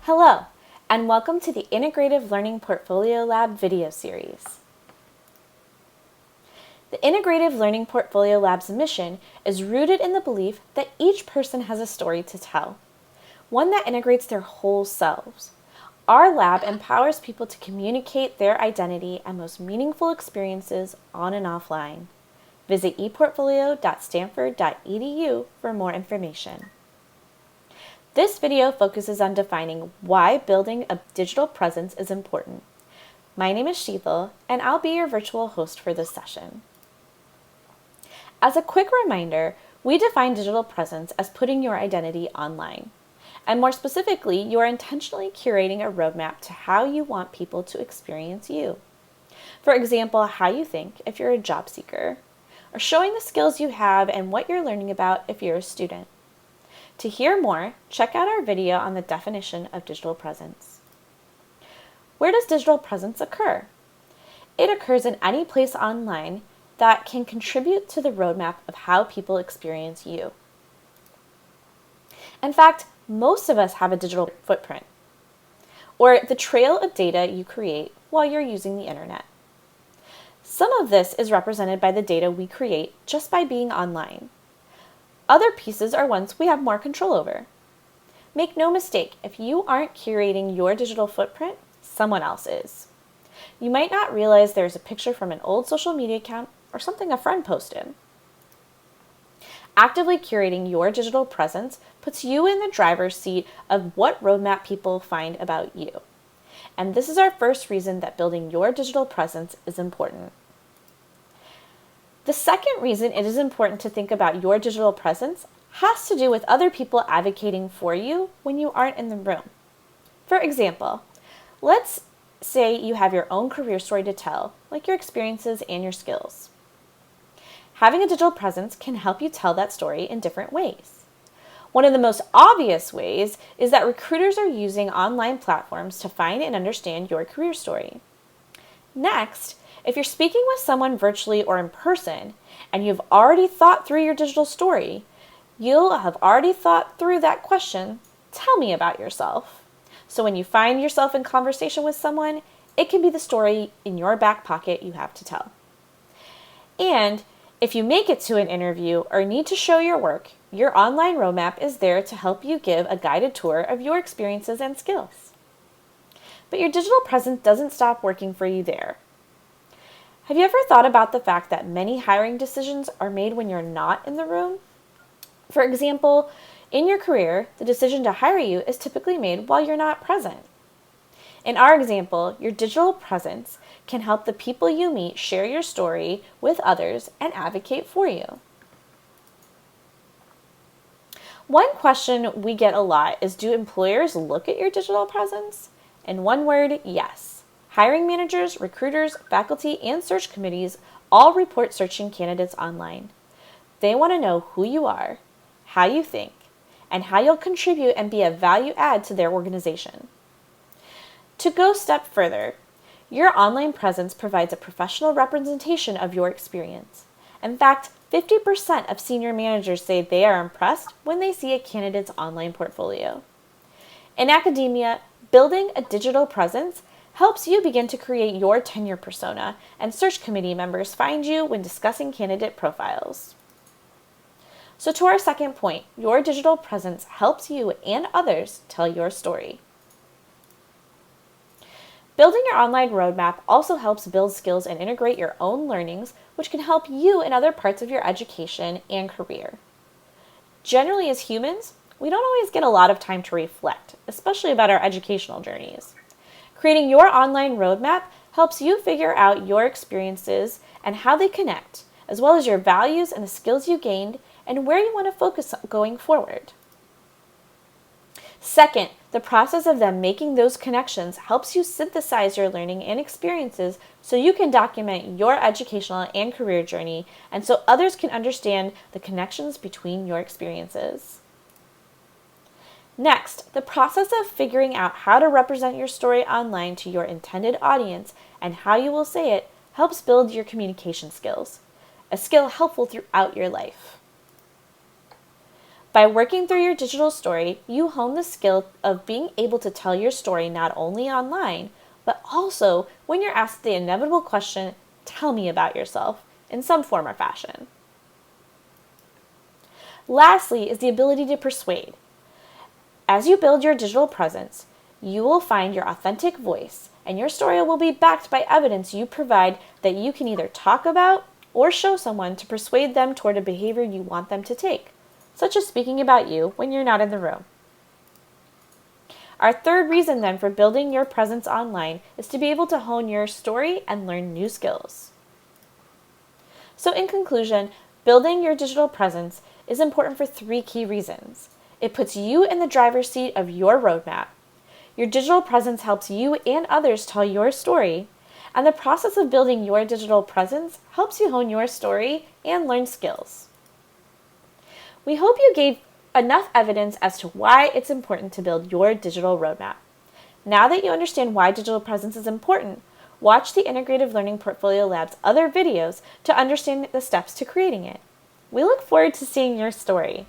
Hello, and welcome to the Integrative Learning Portfolio Lab video series. The Integrative Learning Portfolio Lab's mission is rooted in the belief that each person has a story to tell, one that integrates their whole selves. Our lab empowers people to communicate their identity and most meaningful experiences on and offline. Visit eportfolio.stanford.edu for more information. This video focuses on defining why building a digital presence is important. My name is Sheetal, and I'll be your virtual host for this session. As a quick reminder, we define digital presence as putting your identity online. And more specifically, you are intentionally curating a roadmap to how you want people to experience you. For example, how you think if you're a job seeker, or showing the skills you have and what you're learning about if you're a student. To hear more, check out our video on the definition of digital presence. Where does digital presence occur? It occurs in any place online that can contribute to the roadmap of how people experience you. In fact, most of us have a digital footprint, or the trail of data you create while you're using the internet. Some of this is represented by the data we create just by being online. Other pieces are ones we have more control over. Make no mistake, if you aren't curating your digital footprint, someone else is. You might not realize there's a picture from an old social media account or something a friend posted. Actively curating your digital presence puts you in the driver's seat of what roadmap people find about you. And this is our first reason that building your digital presence is important. The second reason it is important to think about your digital presence has to do with other people advocating for you when you aren't in the room. For example, let's say you have your own career story to tell, like your experiences and your skills. Having a digital presence can help you tell that story in different ways. One of the most obvious ways is that recruiters are using online platforms to find and understand your career story. Next, if you're speaking with someone virtually or in person, and you've already thought through your digital story, you'll have already thought through that question, tell me about yourself. So when you find yourself in conversation with someone, it can be the story in your back pocket you have to tell. And if you make it to an interview or need to show your work, your online roadmap is there to help you give a guided tour of your experiences and skills. But your digital presence doesn't stop working for you there. Have you ever thought about the fact that many hiring decisions are made when you're not in the room? For example, in your career, the decision to hire you is typically made while you're not present. In our example, your digital presence can help the people you meet share your story with others and advocate for you. One question we get a lot is, do employers look at your digital presence? In one word, yes. Hiring managers, recruiters, faculty, and search committees all report searching candidates online. They want to know who you are, how you think, and how you'll contribute and be a value add to their organization. To go a step further, your online presence provides a professional representation of your experience. In fact, 50% of senior managers say they are impressed when they see a candidate's online portfolio. In academia, building a digital presence helps you begin to create your tenure persona, and search committee members find you when discussing candidate profiles. So to our second point, your digital presence helps you and others tell your story. Building your online roadmap also helps build skills and integrate your own learnings, which can help you in other parts of your education and career. Generally, as humans, we don't always get a lot of time to reflect, especially about our educational journeys. Creating your online roadmap helps you figure out your experiences and how they connect, as well as your values and the skills you gained and where you want to focus on going forward. Second, the process of them making those connections helps you synthesize your learning and experiences so you can document your educational and career journey, and so others can understand the connections between your experiences. Next, the process of figuring out how to represent your story online to your intended audience and how you will say it helps build your communication skills, a skill helpful throughout your life. By working through your digital story, you hone the skill of being able to tell your story not only online, but also when you're asked the inevitable question, "Tell me about yourself," in some form or fashion. Lastly is the ability to persuade. As you build your digital presence, you will find your authentic voice, and your story will be backed by evidence you provide that you can either talk about or show someone to persuade them toward a behavior you want them to take, such as speaking about you when you're not in the room. Our third reason then for building your presence online is to be able to hone your story and learn new skills. So in conclusion, building your digital presence is important for 3 key reasons. It puts you in the driver's seat of your roadmap. Your digital presence helps you and others tell your story, and the process of building your digital presence helps you hone your story and learn skills. We hope you gave enough evidence as to why it's important to build your digital roadmap. Now that you understand why digital presence is important, watch the Integrative Learning Portfolio Lab's other videos to understand the steps to creating it. We look forward to seeing your story.